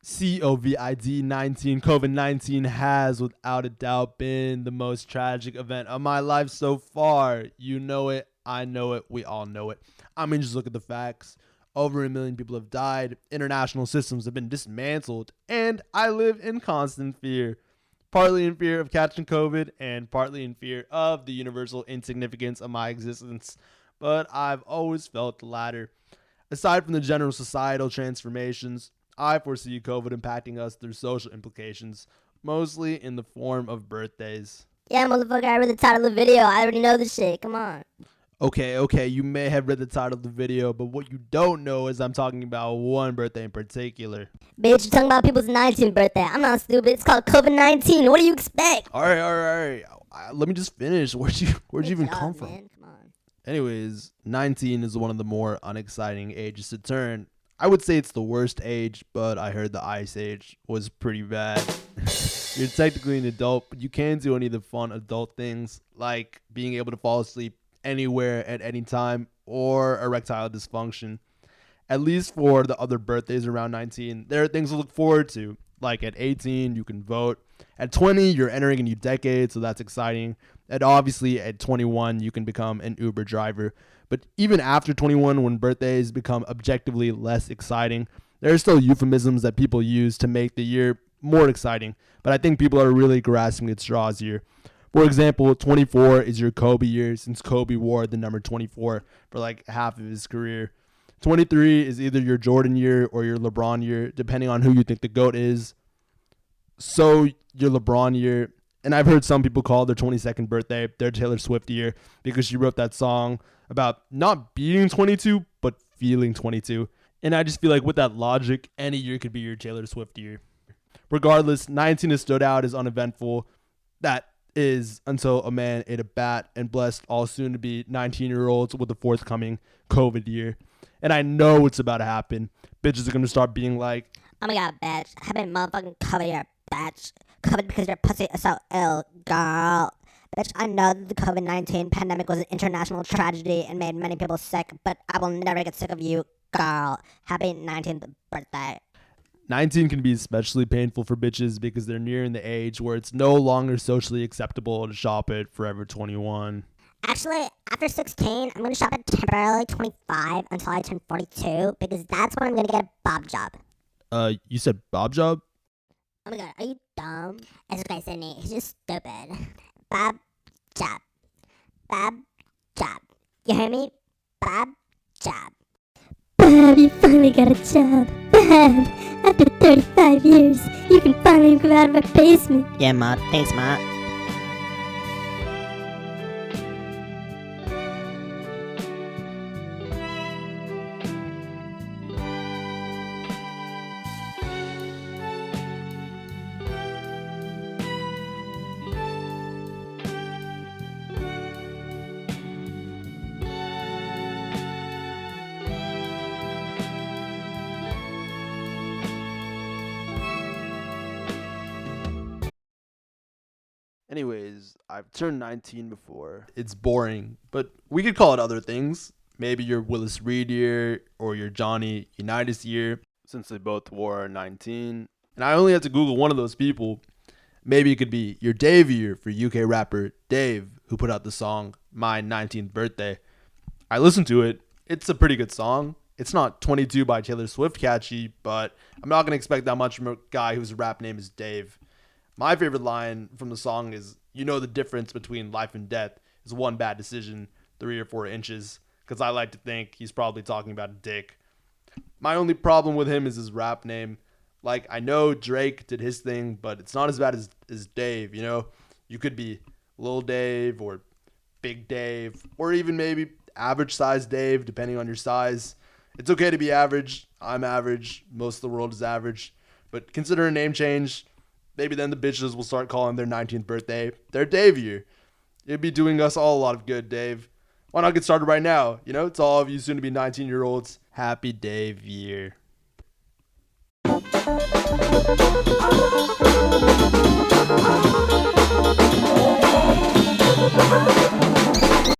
COVID-19 has without a doubt been the most tragic event of my life so far. You know it, I know it, we all know it. I mean, just look at the facts. Over 1 million people have died, international systems have been dismantled, and I live in constant fear. Partly in fear of catching COVID and partly in fear of the universal insignificance of my existence. But I've always felt the latter. Aside from the general societal transformations, I foresee COVID impacting us through social implications, mostly in the form of birthdays. Yeah, motherfucker, I read the title of the video. I already know this shit. Come on. Okay, you may have read the title of the video, but what you don't know is I'm talking about one birthday in particular. Bitch, you're talking about people's 19th birthday. I'm not stupid. It's called COVID-19. What do you expect? All right. Let me just finish. Where'd you even come from? Man. Come on. Anyways, 19 is one of the more unexciting ages to turn. I would say it's the worst age, but I heard the Ice Age was pretty bad. You're technically an adult, but you can't do any of the fun adult things, like being able to fall asleep anywhere at any time or erectile dysfunction. At least for the other birthdays around 19, there are things to look forward to. Like at 18, you can vote. At 20, you're entering a new decade, so that's exciting. And obviously at 21, you can become an Uber driver. But even after 21, when birthdays become objectively less exciting, there are still euphemisms that people use to make the year more exciting. But I think people are really grasping at straws here. For example, 24 is your Kobe year, since Kobe wore the number 24 for like half of his career. 23 is either your Jordan year or your LeBron year, depending on who you think the GOAT is. So your LeBron year, and I've heard some people call their 22nd birthday their Taylor Swift year because she wrote that song about not being 22, but feeling 22. And I just feel like with that logic, any year could be your Taylor Swift year. Regardless, 19 has stood out as uneventful. That is until a man ate a bat and blessed all soon-to-be 19-year-olds with the forthcoming COVID year. And I know it's about to happen. Bitches are going to start being like, Oh my god, bitch. How about motherfucking cover your bitch? Covered because your pussy is so ill, girl. Bitch, I know that the COVID-19 pandemic was an international tragedy and made many people sick, but I will never get sick of you, girl. Happy 19th birthday. 19 can be especially painful for bitches because they're nearing the age where it's no longer socially acceptable to shop at Forever 21. Actually, after 16, I'm going to shop at temporarily 25 until I turn 42 because that's when I'm going to get a bob job. You said Bob Job? Oh my god, are you dumb? It's okay, Sydney. He's just stupid. Bob job. Bob job. You hear me? Bob job. Bob, you finally got a job. Bob, after 35 years, you can finally go out of my basement. Yeah, Ma. Thanks, Ma. Anyways, I've turned 19 before. It's boring, but we could call it other things. Maybe your Willis Reed year or your Johnny Unitas year, since they both wore 19. And I only had to Google one of those people. Maybe it could be your Dave year for UK rapper Dave, who put out the song My 19th Birthday. I listened to it. It's a pretty good song. It's not 22 by Taylor Swift catchy, but I'm not going to expect that much from a guy whose rap name is Dave. My favorite line from the song is, you know the difference between life and death is one bad decision, 3 or 4 inches, because I like to think he's probably talking about a dick. My only problem with him is his rap name. Like, I know Drake did his thing, but it's not as bad as Dave, you know? You could be Lil Dave or Big Dave, or even maybe average size Dave, depending on your size. It's okay to be average. I'm average. Most of the world is average. But consider a name change. Maybe then the bitches will start calling their 19th birthday their Dave year. It'd be doing us all a lot of good, Dave. Why not get started right now? You know, to all of you soon to be 19-year-olds, happy Dave year.